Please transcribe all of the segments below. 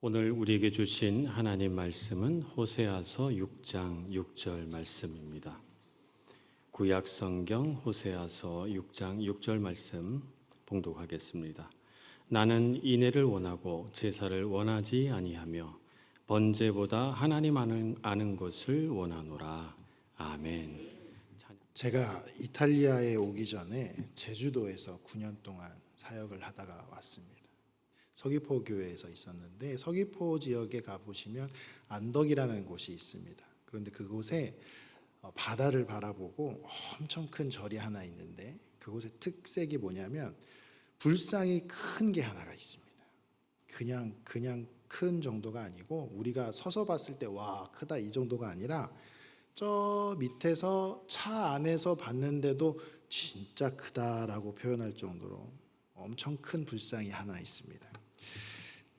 오늘 우리에게 주신 하나님 말씀은 호세아서 6장 6절 말씀입니다. 구약 성경 호세아서 6장 6절 말씀 봉독하겠습니다. 나는 인애를 원하고 제사를 원하지 아니하며 번제보다 하나님 아는 것을 원하노라. 아멘. 제가 이탈리아에 오기 전에 제주도에서 9년 동안 사역을 하다가 왔습니다. 서귀포 교회에서 있었는데 서귀포 지역에 가보시면 안덕이라는 곳이 있습니다. 그런데 그곳에 바다를 바라보고 엄청 큰 절이 하나 있는데 그곳의 특색이 뭐냐면 불상이 큰 게 하나가 있습니다. 그냥 큰 정도가 아니고 우리가 서서 봤을 때 와 크다 이 정도가 아니라 저 밑에서 차 안에서 봤는데도 진짜 크다라고 표현할 정도로 엄청 큰 불상이 하나 있습니다.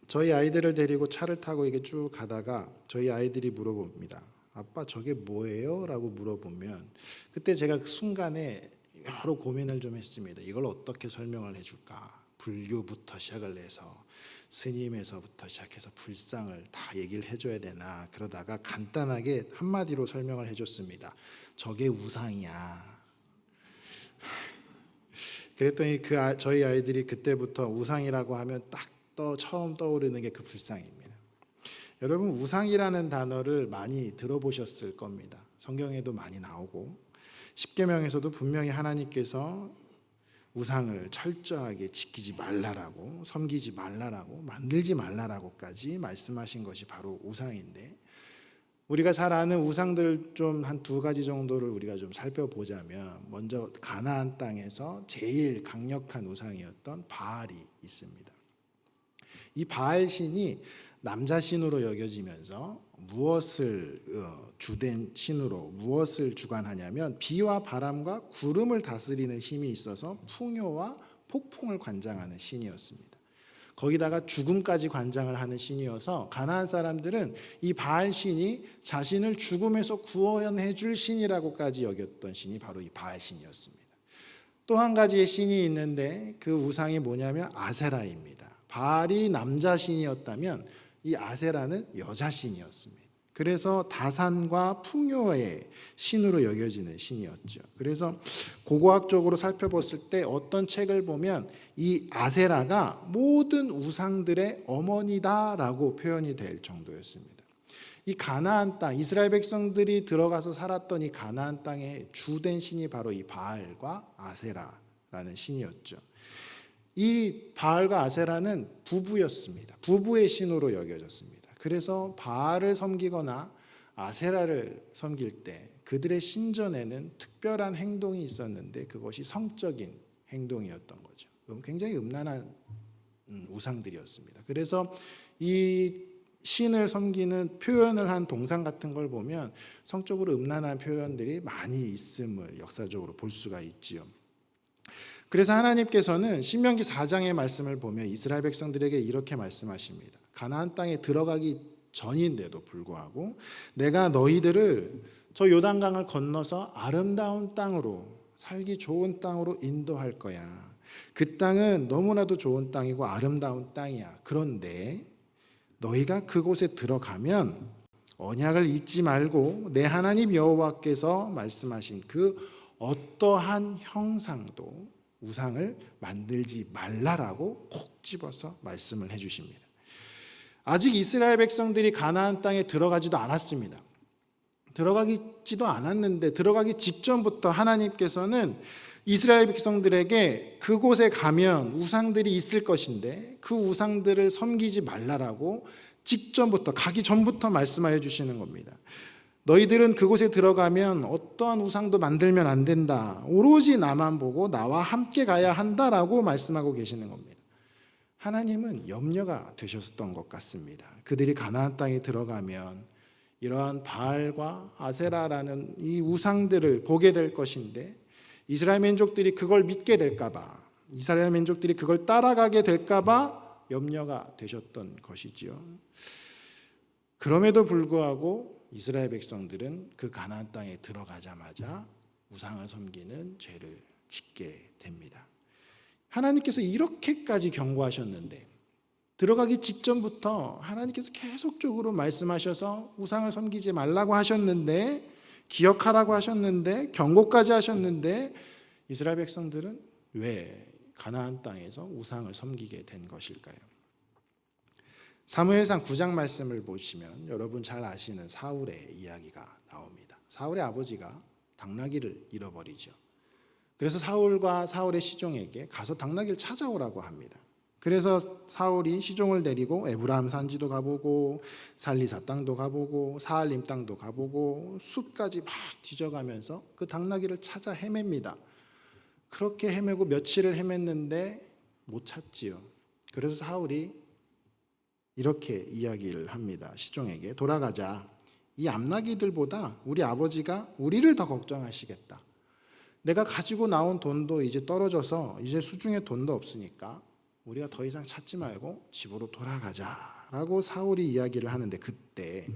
저희 아이들을 데리고 차를 타고 이게 쭉 가다가 저희 아이들이 물어봅니다. 아빠 저게 뭐예요? 라고 물어보면 그때 제가 그 순간에 여러 고민을 좀 했습니다. 이걸 어떻게 설명을 해줄까? 불교부터 시작을 해서 스님에서부터 시작해서 불상을 다 얘기를 해줘야 되나 그러다가 간단하게 한마디로 설명을 해줬습니다. 저게 우상이야. 그랬더니 저희 아이들이 그때부터 우상이라고 하면 딱 처음 떠오르는 게 그 불상입니다. 여러분 우상이라는 단어를 많이 들어보셨을 겁니다. 성경에도 많이 나오고 십계명에서도 분명히 하나님께서 우상을 철저하게 지키지 말라라고 섬기지 말라라고 만들지 말라라고까지 말씀하신 것이 바로 우상인데 우리가 잘 아는 우상들 좀 한 두 가지 정도를 우리가 좀 살펴보자면 먼저 가나안 땅에서 제일 강력한 우상이었던 바알이 있습니다. 이 바알 신이 남자 신으로 여겨지면서 무엇을 주된 신으로 무엇을 주관하냐면 비와 바람과 구름을 다스리는 힘이 있어서 풍요와 폭풍을 관장하는 신이었습니다. 거기다가 죽음까지 관장을 하는 신이어서 가나안 사람들은 이 바알 신이 자신을 죽음에서 구원해 줄 신이라고까지 여겼던 신이 바로 이 바알 신이었습니다. 또 한 가지의 신이 있는데 그 우상이 뭐냐면 아세라입니다. 바알이 남자 신이었다면 이 아세라는 여자 신이었습니다. 그래서 다산과 풍요의 신으로 여겨지는 신이었죠. 그래서 고고학적으로 살펴봤을 때 어떤 책을 보면 이 아세라가 모든 우상들의 어머니다라고 표현이 될 정도였습니다. 이 가나안 땅, 이스라엘 백성들이 들어가서 살았던 이 가나안 땅의 주된 신이 바로 이 바알과 아세라라는 신이었죠. 이 바알과 아세라는 부부였습니다. 부부의 신으로 여겨졌습니다. 그래서 바알을 섬기거나 아세라를 섬길 때 그들의 신전에는 특별한 행동이 있었는데 그것이 성적인 행동이었던 거죠. 굉장히 음란한 우상들이었습니다. 그래서 이 신을 섬기는 표현을 한 동상 같은 걸 보면 성적으로 음란한 표현들이 많이 있음을 역사적으로 볼 수가 있지요. 그래서 하나님께서는 신명기 4장의 말씀을 보면 이스라엘 백성들에게 이렇게 말씀하십니다. 가나안 땅에 들어가기 전인데도 불구하고 내가 너희들을 저 요단강을 건너서 아름다운 땅으로 살기 좋은 땅으로 인도할 거야. 그 땅은 너무나도 좋은 땅이고 아름다운 땅이야. 그런데 너희가 그곳에 들어가면 언약을 잊지 말고 내 하나님 여호와께서 말씀하신 그 어떠한 형상도 우상을 만들지 말라라고 콕 집어서 말씀을 해주십니다. 아직 이스라엘 백성들이 가나안 땅에 들어가지도 않았습니다. 들어가지도 않았는데 들어가기 직전부터 하나님께서는 이스라엘 백성들에게 그곳에 가면 우상들이 있을 것인데 그 우상들을 섬기지 말라라고 직전부터 가기 전부터 말씀하여 주시는 겁니다. 너희들은 그곳에 들어가면 어떠한 우상도 만들면 안 된다. 오로지 나만 보고 나와 함께 가야 한다라고 말씀하고 계시는 겁니다. 하나님은 염려가 되셨던 것 같습니다. 그들이 가나안 땅에 들어가면 이러한 바알과 아세라라는 이 우상들을 보게 될 것인데 이스라엘 민족들이 그걸 믿게 될까 봐, 이스라엘 민족들이 그걸 따라가게 될까 봐 염려가 되셨던 것이지요. 그럼에도 불구하고 이스라엘 백성들은 그 가나안 땅에 들어가자마자 우상을 섬기는 죄를 짓게 됩니다. 하나님께서 이렇게까지 경고하셨는데 들어가기 직전부터 하나님께서 계속적으로 말씀하셔서 우상을 섬기지 말라고 하셨는데, 기억하라고 하셨는데, 경고까지 하셨는데, 이스라엘 백성들은 왜 가나안 땅에서 우상을 섬기게 된 것일까요? 사무엘상 9장 말씀을 보시면 여러분 잘 아시는 사울의 이야기가 나옵니다. 사울의 아버지가 당나귀를 잃어버리죠. 그래서 사울과 사울의 시종에게 가서 당나귀를 찾아오라고 합니다. 그래서 사울이 시종을 데리고 에브라임 산지도 가보고 살리사 땅도 가보고 사알림 땅도 가보고 숲까지 막 뒤져가면서 그 당나귀를 찾아 헤맵니다. 그렇게 헤매고 며칠을 헤맸는데 못 찾지요. 그래서 사울이 이렇게 이야기를 합니다. 시종에게 돌아가자. 이 암나귀들보다 우리 아버지가 우리를 더 걱정하시겠다. 내가 가지고 나온 돈도 이제 떨어져서 이제 수중에 돈도 없으니까 우리가 더 이상 찾지 말고 집으로 돌아가자라고 사울이 이야기를 하는데, 그때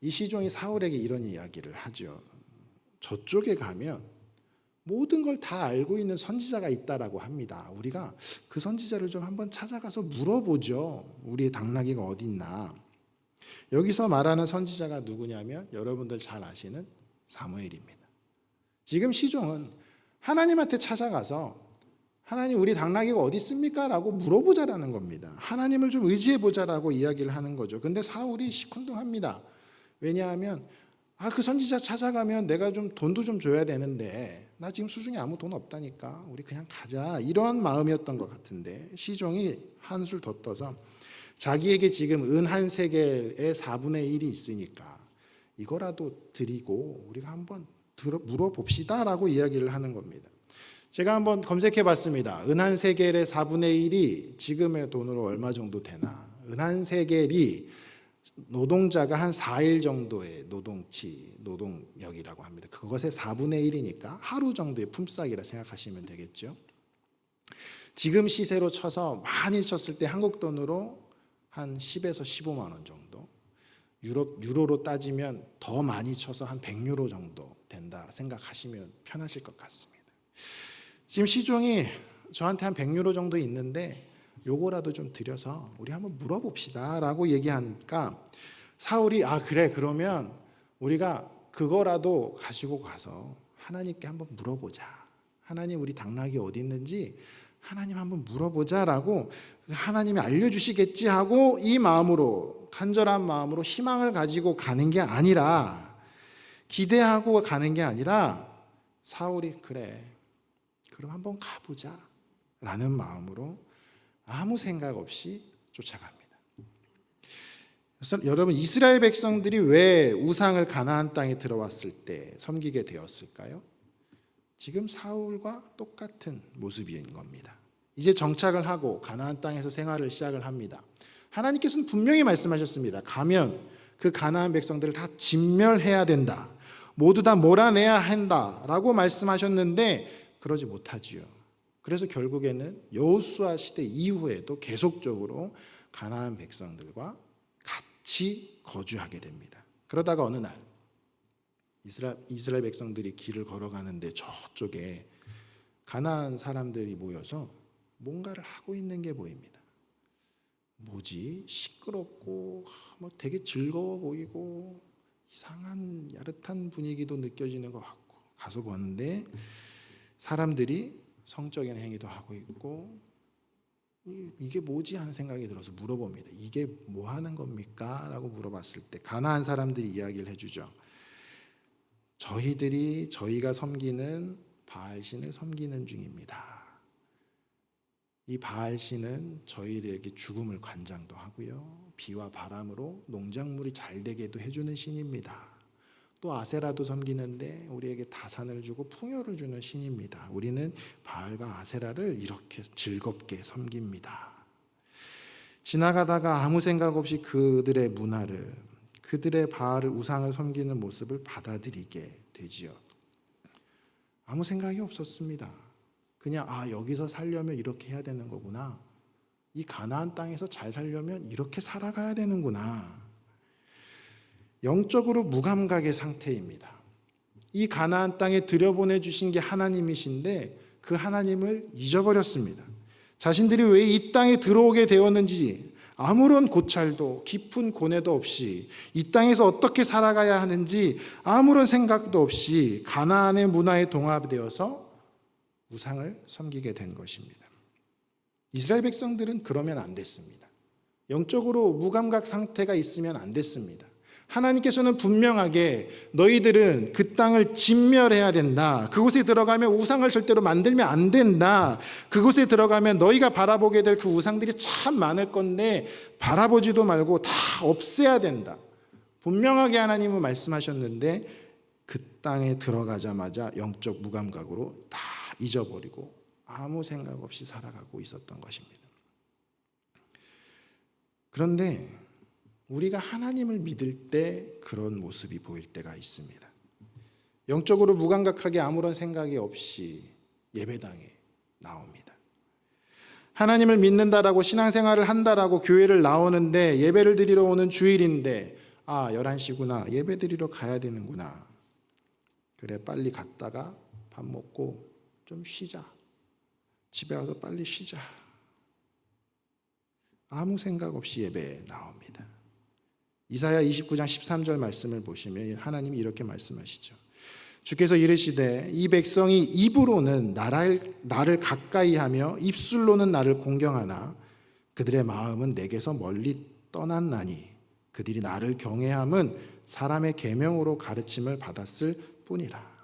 이 시종이 사울에게 이런 이야기를 하죠. 저쪽에 가면 모든 걸 다 알고 있는 선지자가 있다라고 합니다. 우리가 그 선지자를 좀 한번 찾아가서 물어보죠. 우리의 당나귀가 어디 있나. 여기서 말하는 선지자가 누구냐면 여러분들 잘 아시는 사무엘입니다. 지금 시종은 하나님한테 찾아가서 하나님, 우리 당나귀가 어디 있습니까? 라고 물어보자라는 겁니다. 하나님을 좀 의지해보자라고 이야기를 하는 거죠. 근데 사울이 시큰둥합니다. 왜냐하면 그 선지자 찾아가면 내가 좀 돈도 좀 줘야 되는데 나 지금 수중에 아무 돈 없다니까 우리 그냥 가자, 이런 마음이었던 것 같은데, 시종이 한술 더 떠서 자기에게 지금 은 한 세겔의 4분의 1이 있으니까 이거라도 드리고 우리가 한번 물어봅시다 라고 이야기를 하는 겁니다. 제가 한번 검색해 봤습니다. 은 한 세겔의 4분의 1이 지금의 돈으로 얼마 정도 되나. 은 한 세겔이 노동자가 한 4일 정도의 노동력이라고 합니다. 그것의 4분의 1이니까 하루 정도의 품삯이라 생각하시면 되겠죠. 지금 시세로 쳐서 많이 쳤을 때 한국 돈으로 한 10에서 15만 원 정도, 유로로 따지면 더 많이 쳐서 한 100유로 정도 된다 생각하시면 편하실 것 같습니다. 지금 시종이 저한테 한 100유로 정도 있는데 요거라도 좀 드려서 우리 한번 물어봅시다 라고 얘기하니까 사울이 그래, 그러면 우리가 그거라도 가지고 가서 하나님께 한번 물어보자. 하나님, 우리 당나귀 어디 있는지 하나님 한번 물어보자 라고, 하나님이 알려주시겠지 하고 이 마음으로, 간절한 마음으로 희망을 가지고 가는 게 아니라, 기대하고 가는 게 아니라 사울이 그래, 그럼 한번 가보자 라는 마음으로 아무 생각 없이 쫓아갑니다. 그래서 여러분, 이스라엘 백성들이 왜 우상을 가나안 땅에 들어왔을 때 섬기게 되었을까요? 지금 사울과 똑같은 모습인 겁니다. 이제 정착을 하고 가나안 땅에서 생활을 시작을 합니다. 하나님께서는 분명히 말씀하셨습니다. 가면 그 가나안 백성들을 다 진멸해야 된다. 모두 다 몰아내야 한다라고 말씀하셨는데 그러지 못하지요. 그래서 결국에는 여호수아 시대 이후에도 계속적으로 가나안 백성들과 같이 거주하게 됩니다. 그러다가 어느 날 이스라엘 백성들이 길을 걸어가는데 저쪽에 가나안 사람들이 모여서 뭔가를 하고 있는 게 보입니다. 뭐지? 시끄럽고 되게 즐거워 보이고 이상한 야릇한 분위기도 느껴지는 것 같고, 가서 보는데 사람들이 성적인 행위도 하고 있고, 이게 뭐지 하는 생각이 들어서 물어봅니다. 이게 뭐 하는 겁니까? 라고 물어봤을 때 가나안 사람들이 이야기를 해주죠. 저희가 섬기는 바알신을 섬기는 중입니다. 이 바알신은 저희들에게 죽음을 관장도 하고요, 비와 바람으로 농작물이 잘 되게도 해주는 신입니다. 또 아세라도 섬기는데 우리에게 다산을 주고 풍요를 주는 신입니다. 우리는 바알과 아세라를 이렇게 즐겁게 섬깁니다. 지나가다가 아무 생각 없이 그들의 문화를, 그들의 바알을, 우상을 섬기는 모습을 받아들이게 되지요. 아무 생각이 없었습니다. 그냥 여기서 살려면 이렇게 해야 되는 거구나. 이 가나안 땅에서 잘 살려면 이렇게 살아가야 되는구나. 영적으로 무감각의 상태입니다. 이 가나안 땅에 들여보내 주신 게 하나님이신데 그 하나님을 잊어버렸습니다. 자신들이 왜 이 땅에 들어오게 되었는지 아무런 고찰도 깊은 고뇌도 없이 이 땅에서 어떻게 살아가야 하는지 아무런 생각도 없이 가나안의 문화에 동화되어서 우상을 섬기게 된 것입니다. 이스라엘 백성들은 그러면 안 됐습니다. 영적으로 무감각 상태가 있으면 안 됐습니다. 하나님께서는 분명하게 너희들은 그 땅을 진멸해야 된다. 그곳에 들어가면 우상을 절대로 만들면 안 된다. 그곳에 들어가면 너희가 바라보게 될 그 우상들이 참 많을 건데 바라보지도 말고 다 없애야 된다. 분명하게 하나님은 말씀하셨는데 그 땅에 들어가자마자 영적 무감각으로 다 잊어버리고 아무 생각 없이 살아가고 있었던 것입니다. 그런데 우리가 하나님을 믿을 때 그런 모습이 보일 때가 있습니다. 영적으로 무감각하게 아무런 생각이 없이 예배당에 나옵니다. 하나님을 믿는다라고 신앙생활을 한다라고 교회를 나오는데 예배를 드리러 오는 주일인데 11시구나. 예배 드리러 가야 되는구나. 그래 빨리 갔다가 밥 먹고 좀 쉬자. 집에 와서 빨리 쉬자. 아무 생각 없이 예배에 나옵니다. 이사야 29장 13절 말씀을 보시면 하나님이 이렇게 말씀하시죠. 주께서 이르시되 이 백성이 입으로는 나를 가까이 하며 입술로는 나를 공경하나 그들의 마음은 내게서 멀리 떠났나니 그들이 나를 경외함은 사람의 계명으로 가르침을 받았을 뿐이라.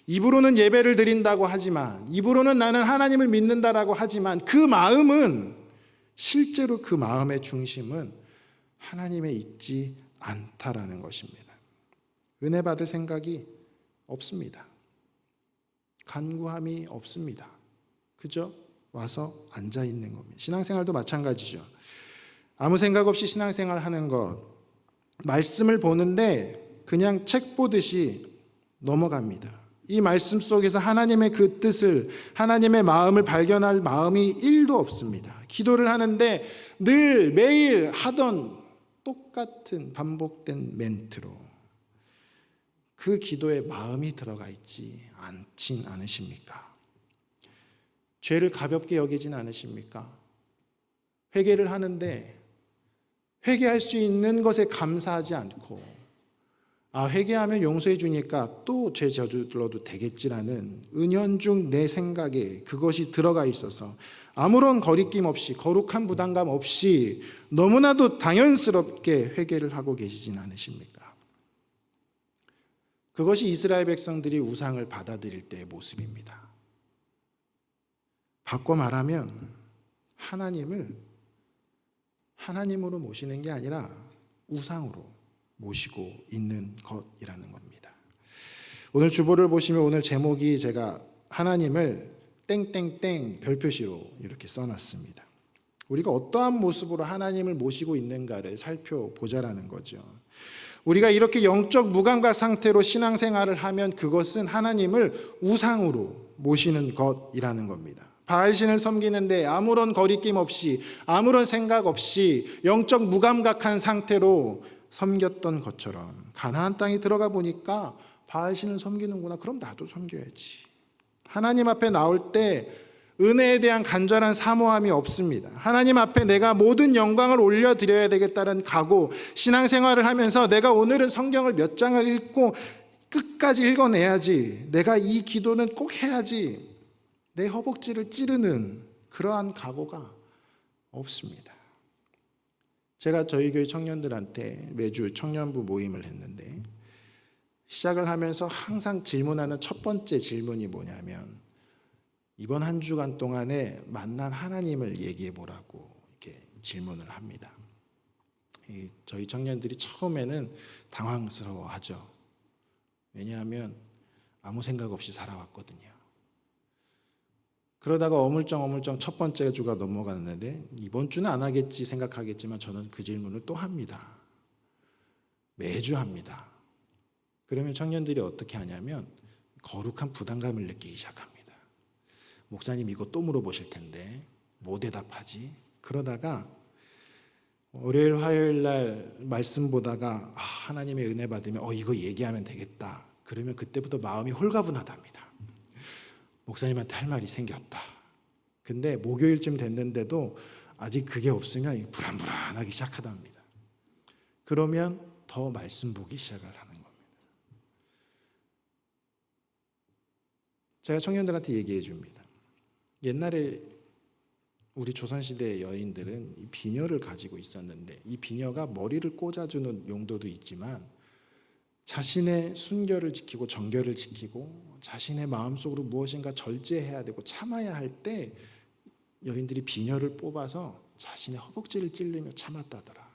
입으로는 예배를 드린다고 하지만 입으로는 나는 하나님을 믿는다라고 하지만 그 마음은 실제로 그 마음의 중심은 하나님에 있지 않다라는 것입니다. 은혜 받을 생각이 없습니다. 간구함이 없습니다. 그저 와서 앉아 있는 겁니다. 신앙생활도 마찬가지죠. 아무 생각 없이 신앙생활 하는 것, 말씀을 보는데 그냥 책 보듯이 넘어갑니다. 이 말씀 속에서 하나님의 그 뜻을, 하나님의 마음을 발견할 마음이 1도 없습니다. 기도를 하는데 늘 매일 하던 똑같은 반복된 멘트로 그 기도에 마음이 들어가 있지 않진 않으십니까? 죄를 가볍게 여기진 않으십니까? 회개를 하는데 회개할 수 있는 것에 감사하지 않고 회개하면 용서해 주니까 또 죄 저질러도 되겠지라는 은연중 내 생각에 그것이 들어가 있어서 아무런 거리낌 없이 거룩한 부담감 없이 너무나도 당연스럽게 회개를 하고 계시진 않으십니까? 그것이 이스라엘 백성들이 우상을 받아들일 때의 모습입니다. 바꿔 말하면 하나님을 하나님으로 모시는 게 아니라 우상으로 모시고 있는 것이라는 겁니다. 오늘 주보를 보시면 오늘 제목이 제가 하나님을 땡땡땡 별표시로 이렇게 써놨습니다. 우리가 어떠한 모습으로 하나님을 모시고 있는가를 살펴보자라는 거죠. 우리가 이렇게 영적 무감각 상태로 신앙생활을 하면 그것은 하나님을 우상으로 모시는 것이라는 겁니다. 바알신을 섬기는데 아무런 거리낌 없이 아무런 생각 없이 영적 무감각한 상태로 섬겼던 것처럼 가나안 땅에 들어가 보니까 바알신을 섬기는구나. 그럼 나도 섬겨야지. 하나님 앞에 나올 때 은혜에 대한 간절한 사모함이 없습니다. 하나님 앞에 내가 모든 영광을 올려드려야 되겠다는 각오, 신앙생활을 하면서 내가 오늘은 성경을 몇 장을 읽고 끝까지 읽어내야지, 내가 이 기도는 꼭 해야지, 내 허벅지를 찌르는 그러한 각오가 없습니다. 제가 저희 교회 청년들한테 매주 청년부 모임을 했는데 시작을 하면서 항상 질문하는 첫 번째 질문이 뭐냐면 이번 한 주간 동안에 만난 하나님을 얘기해 보라고 이렇게 질문을 합니다. 저희 청년들이 처음에는 당황스러워하죠. 왜냐하면 아무 생각 없이 살아왔거든요. 그러다가 어물쩡 첫 번째 주가 넘어갔는데 이번 주는 안 하겠지 생각하겠지만 저는 그 질문을 또 합니다. 매주 합니다. 그러면 청년들이 어떻게 하냐면 거룩한 부담감을 느끼기 시작합니다. 목사님 이거 또 물어보실 텐데 뭐 대답하지? 그러다가 월요일 화요일 날 말씀 보다가 하나님의 은혜 받으면 이거 얘기하면 되겠다. 그러면 그때부터 마음이 홀가분하답니다. 목사님한테 할 말이 생겼다. 근데 목요일쯤 됐는데도 아직 그게 없으면 불안불안하기 시작하답니다. 그러면 더 말씀 보기 시작을 하는 겁니다. 제가 청년들한테 얘기해 줍니다. 옛날에 우리 조선시대의 여인들은 이 비녀를 가지고 있었는데 이 비녀가 머리를 꽂아주는 용도도 있지만 자신의 순결을 지키고 정결을 지키고 자신의 마음속으로 무엇인가 절제해야 되고 참아야 할 때 여인들이 비녀를 뽑아서 자신의 허벅지를 찔리며 참았다더라.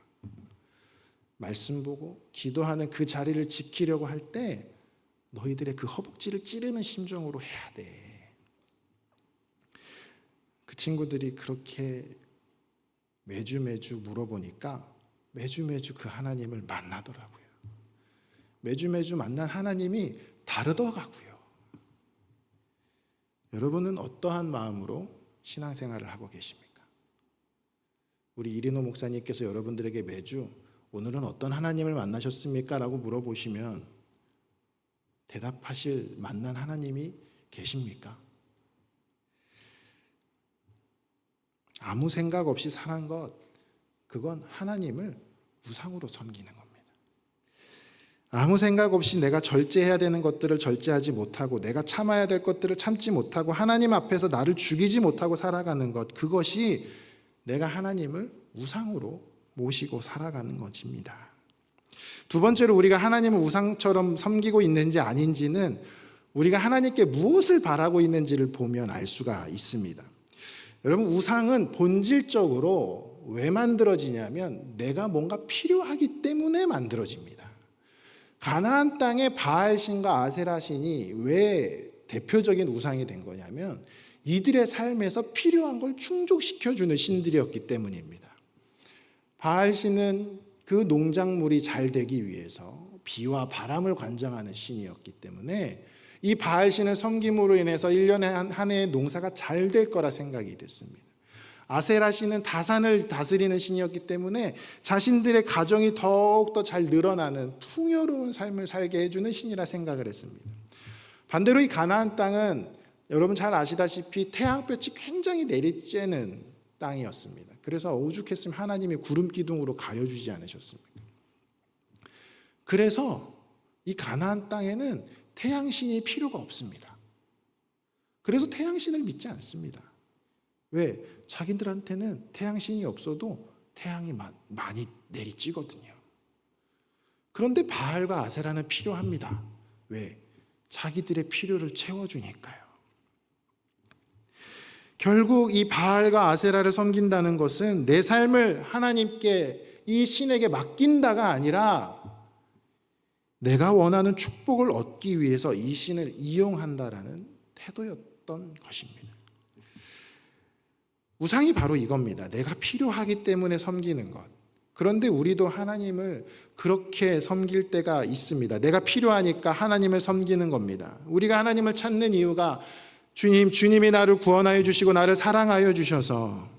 말씀 보고 기도하는 그 자리를 지키려고 할 때 너희들의 그 허벅지를 찌르는 심정으로 해야 돼. 그 친구들이 그렇게 매주 물어보니까 매주 그 하나님을 만나더라고요. 매주 만난 하나님이 다르더라고요. 여러분은 어떠한 마음으로 신앙생활을 하고 계십니까? 우리 이리노 목사님께서 여러분들에게 매주 오늘은 어떤 하나님을 만나셨습니까? 라고 물어보시면 대답하실 만난 하나님이 계십니까? 아무 생각 없이 사는 것, 그건 하나님을 우상으로 섬기는 겁니다. 아무 생각 없이 내가 절제해야 되는 것들을 절제하지 못하고 내가 참아야 될 것들을 참지 못하고 하나님 앞에서 나를 죽이지 못하고 살아가는 것, 그것이 내가 하나님을 우상으로 모시고 살아가는 것입니다. 두 번째로 우리가 하나님을 우상처럼 섬기고 있는지 아닌지는 우리가 하나님께 무엇을 바라고 있는지를 보면 알 수가 있습니다. 여러분, 우상은 본질적으로 왜 만들어지냐면 내가 뭔가 필요하기 때문에 만들어집니다. 가나안 땅의 바알신과 아세라신이 왜 대표적인 우상이 된 거냐면 이들의 삶에서 필요한 걸 충족시켜주는 신들이었기 때문입니다. 바알신은 그 농작물이 잘 되기 위해서 비와 바람을 관장하는 신이었기 때문에 이 바알신을 섬김으로 인해서 1년에 한 해의 농사가 잘 될 거라 생각이 됐습니다. 아세라신은 다산을 다스리는 신이었기 때문에 자신들의 가정이 더욱더 잘 늘어나는 풍요로운 삶을 살게 해주는 신이라 생각을 했습니다. 반대로 이 가나안 땅은 여러분 잘 아시다시피 태양볕이 굉장히 내리쬐는 땅이었습니다. 그래서 오죽했으면 하나님이 구름 기둥으로 가려주지 않으셨습니까? 그래서 이 가나안 땅에는 태양신이 필요가 없습니다. 그래서 태양신을 믿지 않습니다. 왜? 자기들한테는 태양신이 없어도 태양이 많이 내리쬐거든요. 그런데 바알과 아세라는 필요합니다. 왜? 자기들의 필요를 채워주니까요. 결국 이 바알과 아세라를 섬긴다는 것은 내 삶을 하나님께 이 신에게 맡긴다가 아니라 내가 원하는 축복을 얻기 위해서 이 신을 이용한다라는 태도였던 것입니다. 우상이 바로 이겁니다. 내가 필요하기 때문에 섬기는 것. 그런데 우리도 하나님을 그렇게 섬길 때가 있습니다. 내가 필요하니까 하나님을 섬기는 겁니다. 우리가 하나님을 찾는 이유가 주님이 나를 구원하여 주시고 나를 사랑하여 주셔서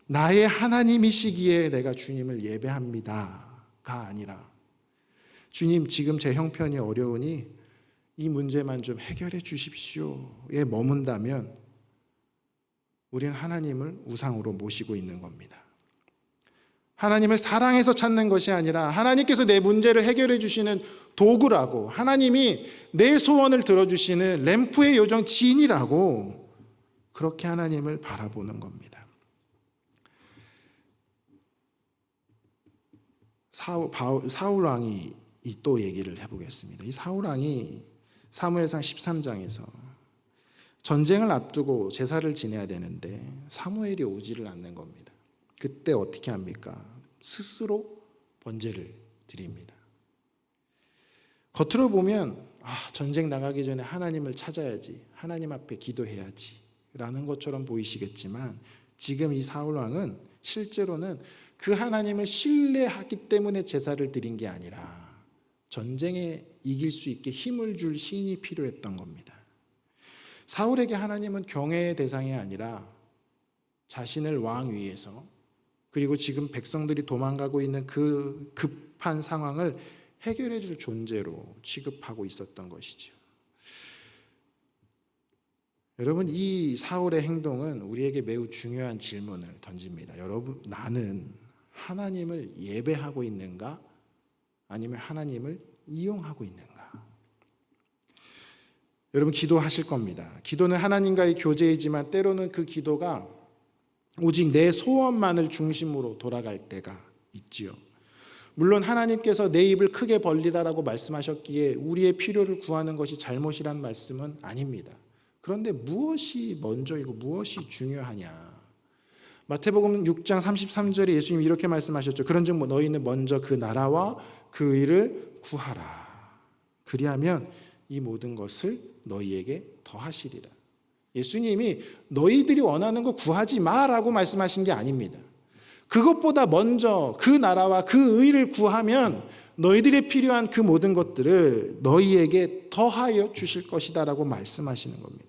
나의 하나님이시기에 내가 주님을 예배합니다가 아니라 주님, 지금 제 형편이 어려우니 이 문제만 좀 해결해 주십시오에 머문다면 우리는 하나님을 우상으로 모시고 있는 겁니다. 하나님을 사랑해서 찾는 것이 아니라 하나님께서 내 문제를 해결해 주시는 도구라고, 하나님이 내 소원을 들어주시는 램프의 요정 진이라고 그렇게 하나님을 바라보는 겁니다. 사울 왕이 또 얘기를 해보겠습니다. 이 사울 왕이 사무엘상 13장에서 전쟁을 앞두고 제사를 지내야 되는데 사무엘이 오지를 않는 겁니다. 그때 어떻게 합니까? 스스로 번제를 드립니다. 겉으로 보면 전쟁 나가기 전에 하나님을 찾아야지, 하나님 앞에 기도해야지 라는 것처럼 보이시겠지만 지금 이 사울 왕은 실제로는 그 하나님을 신뢰하기 때문에 제사를 드린 게 아니라 전쟁에 이길 수 있게 힘을 줄 신이 필요했던 겁니다. 사울에게 하나님은 경외의 대상이 아니라 자신을 왕 위에서, 그리고 지금 백성들이 도망가고 있는 그 급한 상황을 해결해 줄 존재로 취급하고 있었던 것이죠. 여러분, 이 사울의 행동은 우리에게 매우 중요한 질문을 던집니다. 여러분, 나는 하나님을 예배하고 있는가? 아니면 하나님을 이용하고 있는가? 여러분, 기도하실 겁니다. 기도는 하나님과의 교제이지만 때로는 그 기도가 오직 내 소원만을 중심으로 돌아갈 때가 있지요. 물론 하나님께서 내 입을 크게 벌리라라고 말씀하셨기에 우리의 필요를 구하는 것이 잘못이란 말씀은 아닙니다. 그런데 무엇이 먼저이고 무엇이 중요하냐? 마태복음 6장 33절에 예수님이 이렇게 말씀하셨죠. 그런즉 너희는 먼저 그 나라와 그 의를 구하라. 그리하면 이 모든 것을 너희에게 더하시리라. 예수님이 너희들이 원하는 거 구하지 마라고 말씀하신 게 아닙니다. 그것보다 먼저 그 나라와 그 의를 구하면 너희들이 필요한 그 모든 것들을 너희에게 더하여 주실 것이다라고 말씀하시는 겁니다.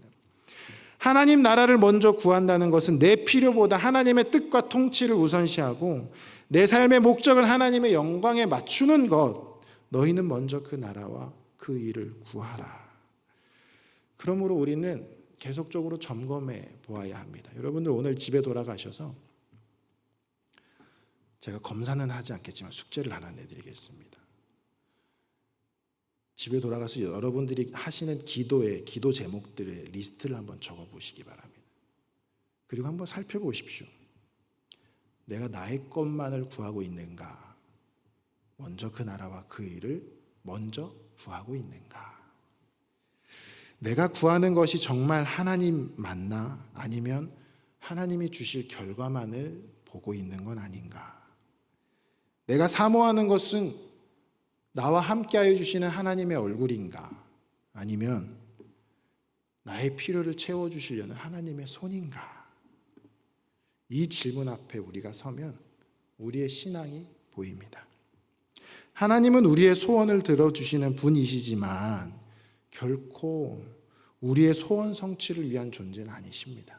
하나님 나라를 먼저 구한다는 것은 내 필요보다 하나님의 뜻과 통치를 우선시하고 내 삶의 목적을 하나님의 영광에 맞추는 것, 너희는 먼저 그 나라와 그 일을 구하라. 그러므로 우리는 계속적으로 점검해 보아야 합니다. 여러분들 오늘 집에 돌아가셔서 제가 검사는 하지 않겠지만 숙제를 하나 내드리겠습니다. 집에 돌아가서 여러분들이 하시는 기도 제목들의 리스트를 한번 적어보시기 바랍니다. 그리고 한번 살펴보십시오. 내가 나의 것만을 구하고 있는가? 먼저 그 나라와 그 일을 먼저 구하고 있는가? 내가 구하는 것이 정말 하나님 맞나? 아니면 하나님이 주실 결과만을 보고 있는 건 아닌가? 내가 사모하는 것은 나와 함께하여 주시는 하나님의 얼굴인가? 아니면 나의 필요를 채워주시려는 하나님의 손인가? 이 질문 앞에 우리가 서면 우리의 신앙이 보입니다. 하나님은 우리의 소원을 들어주시는 분이시지만 결코 우리의 소원 성취를 위한 존재는 아니십니다.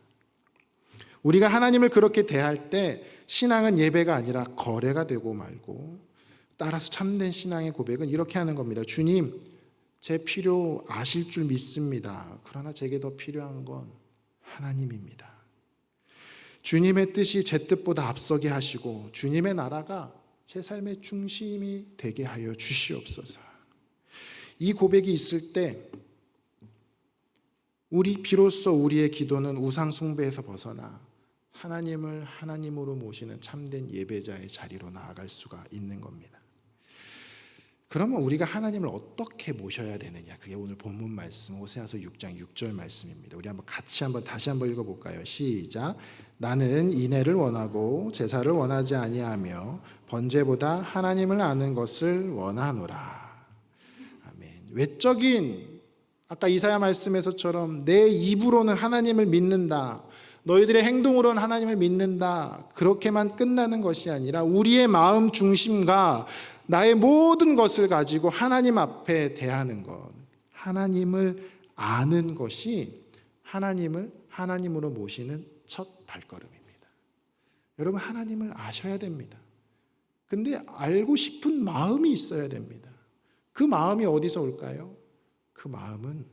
우리가 하나님을 그렇게 대할 때 신앙은 예배가 아니라 거래가 되고 말고, 따라서 참된 신앙의 고백은 이렇게 하는 겁니다. 주님, 제 필요 아실 줄 믿습니다. 그러나 제게 더 필요한 건 하나님입니다. 주님의 뜻이 제 뜻보다 앞서게 하시고 주님의 나라가 제 삶의 중심이 되게 하여 주시옵소서. 이 고백이 있을 때 비로소 우리의 기도는 우상 숭배에서 벗어나 하나님을 하나님으로 모시는 참된 예배자의 자리로 나아갈 수가 있는 겁니다. 그러면 우리가 하나님을 어떻게 모셔야 되느냐? 그게 오늘 본문 말씀 호세아서 6장 6절 말씀입니다. 우리 다시 한번 읽어볼까요? 시작. 나는 인애를 원하고 제사를 원하지 아니하며 번제보다 하나님을 아는 것을 원하노라. 아멘. 외적인 아까 이사야 말씀에서처럼 내 입으로는 하나님을 믿는다, 너희들의 행동으로는 하나님을 믿는다, 그렇게만 끝나는 것이 아니라 우리의 마음 중심과 나의 모든 것을 가지고 하나님 앞에 대하는 것, 하나님을 아는 것이 하나님을 하나님으로 모시는 첫 발걸음입니다. 여러분, 하나님을 아셔야 됩니다. 근데 알고 싶은 마음이 있어야 됩니다. 그 마음이 어디서 올까요? 그 마음은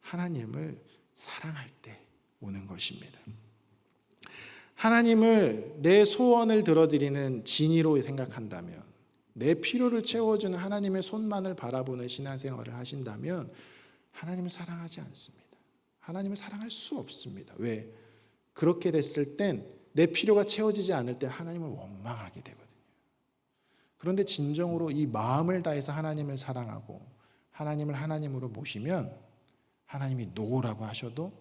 하나님을 사랑할 때 오는 것입니다. 하나님을 내 소원을 들어드리는 진의로 생각한다면, 내 필요를 채워주는 하나님의 손만을 바라보는 신앙생활을 하신다면 하나님을 사랑하지 않습니다. 하나님을 사랑할 수 없습니다. 왜? 그렇게 됐을 땐 내 필요가 채워지지 않을 때 하나님을 원망하게 되거든요. 그런데 진정으로 이 마음을 다해서 하나님을 사랑하고 하나님을 하나님으로 모시면 하나님이 노라고 하셔도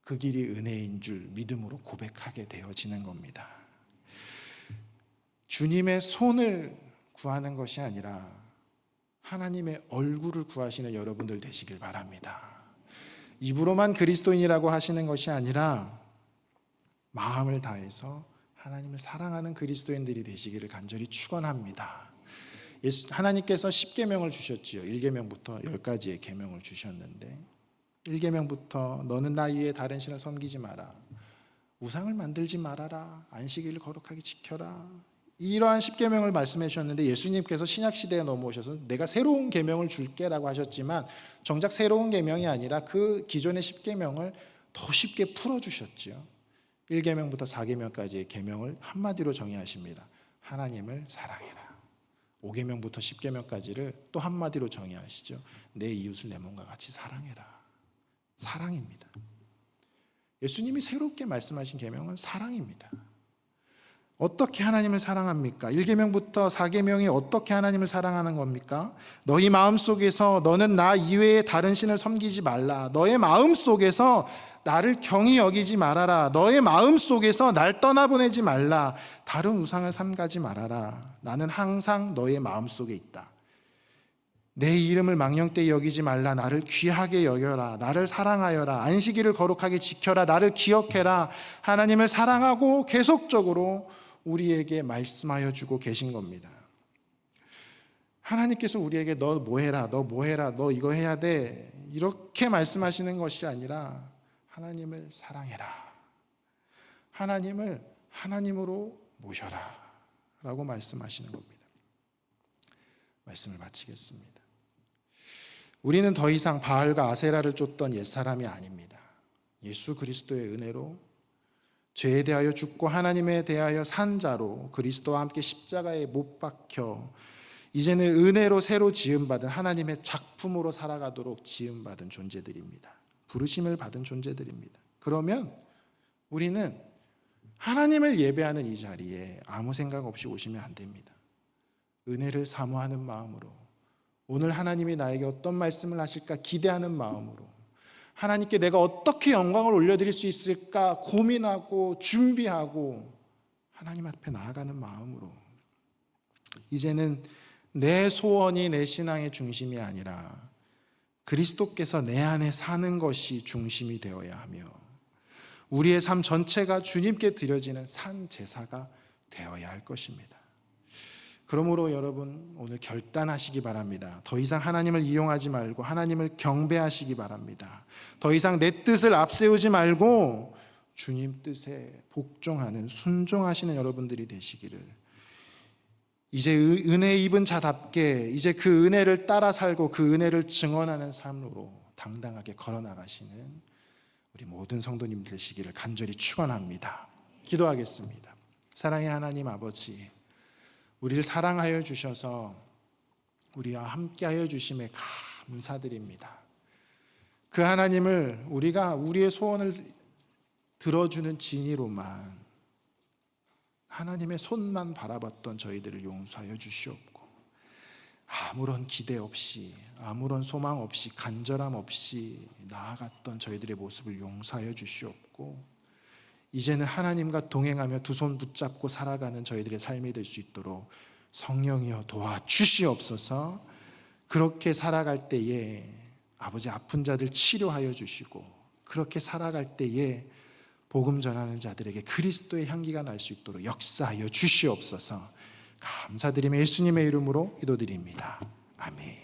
그 길이 은혜인 줄 믿음으로 고백하게 되어지는 겁니다. 주님의 손을 구하는 것이 아니라 하나님의 얼굴을 구하시는 여러분들 되시길 바랍니다. 입으로만 그리스도인이라고 하시는 것이 아니라 마음을 다해서 하나님을 사랑하는 그리스도인들이 되시기를 간절히 축원합니다. 하나님께서 10계명을 주셨지요. 1계명부터 10가지의 계명을 주셨는데 1계명부터 너는 나 이외에 다른 신을 섬기지 마라, 우상을 만들지 말아라, 안식일을 거룩하게 지켜라, 이러한 10계명을 말씀해 주셨는데 예수님께서 신약시대에 넘어오셔서 내가 새로운 계명을 줄게라고 하셨지만 정작 새로운 계명이 아니라 그 기존의 10계명을 더 쉽게 풀어주셨지요. 1계명부터 4계명까지의 계명을 한마디로 정의하십니다. 하나님을 사랑해라. 5계명부터 10계명까지를 또 한마디로 정의하시죠. 내 이웃을 내 몸과 같이 사랑해라. 사랑입니다. 예수님이 새롭게 말씀하신 계명은 사랑입니다. 어떻게 하나님을 사랑합니까? 1계명부터 4계명이 어떻게 하나님을 사랑하는 겁니까? 너희 마음속에서 너는 나 이외에 다른 신을 섬기지 말라. 너의 마음속에서 나를 경히 여기지 말아라. 너의 마음속에서 날 떠나보내지 말라. 다른 우상을 삼가지 말아라. 나는 항상 너의 마음속에 있다. 내 이름을 망령되이 여기지 말라. 나를 귀하게 여겨라. 나를 사랑하여라. 안식일을 거룩하게 지켜라. 나를 기억해라. 하나님을 사랑하고 계속적으로 우리에게 말씀하여 주고 계신 겁니다. 하나님께서 우리에게 너 뭐해라, 너 뭐해라, 너 이거 해야 돼 이렇게 말씀하시는 것이 아니라 하나님을 사랑해라. 하나님을 하나님으로 모셔라 라고 말씀하시는 겁니다. 말씀을 마치겠습니다. 우리는 더 이상 바알과 아세라를 쫓던 옛사람이 아닙니다. 예수 그리스도의 은혜로 죄에 대하여 죽고 하나님에 대하여 산 자로 그리스도와 함께 십자가에 못 박혀 이제는 은혜로 새로 지음받은 하나님의 작품으로 살아가도록 지음받은 존재들입니다. 부르심을 받은 존재들입니다. 그러면 우리는 하나님을 예배하는 이 자리에 아무 생각 없이 오시면 안 됩니다. 은혜를 사모하는 마음으로, 오늘 하나님이 나에게 어떤 말씀을 하실까 기대하는 마음으로, 하나님께 내가 어떻게 영광을 올려드릴 수 있을까 고민하고 준비하고 하나님 앞에 나아가는 마음으로, 이제는 내 소원이 내 신앙의 중심이 아니라 그리스도께서 내 안에 사는 것이 중심이 되어야 하며 우리의 삶 전체가 주님께 드려지는 산 제사가 되어야 할 것입니다. 그러므로 여러분 오늘 결단하시기 바랍니다. 더 이상 하나님을 이용하지 말고 하나님을 경배하시기 바랍니다. 더 이상 내 뜻을 앞세우지 말고 주님 뜻에 복종하는, 순종하시는 여러분들이 되시기를, 이제 은혜 입은 자답게 이제 그 은혜를 따라 살고 그 은혜를 증언하는 삶으로 당당하게 걸어나가시는 우리 모든 성도님들 되시기를 간절히 축원합니다. 기도하겠습니다. 사랑의 하나님 아버지, 우리를 사랑하여 주셔서 우리와 함께하여 주심에 감사드립니다. 그 하나님을 우리가 우리의 소원을 들어주는 진의로만, 하나님의 손만 바라봤던 저희들을 용서하여 주시옵고, 아무런 기대 없이 아무런 소망 없이 간절함 없이 나아갔던 저희들의 모습을 용서하여 주시옵고, 이제는 하나님과 동행하며 두 손 붙잡고 살아가는 저희들의 삶이 될 수 있도록 성령이여 도와주시옵소서. 그렇게 살아갈 때에 아버지 아픈 자들 치료하여 주시고, 그렇게 살아갈 때에 복음 전하는 자들에게 그리스도의 향기가 날 수 있도록 역사하여 주시옵소서. 감사드리며 예수님의 이름으로 기도드립니다. 아멘.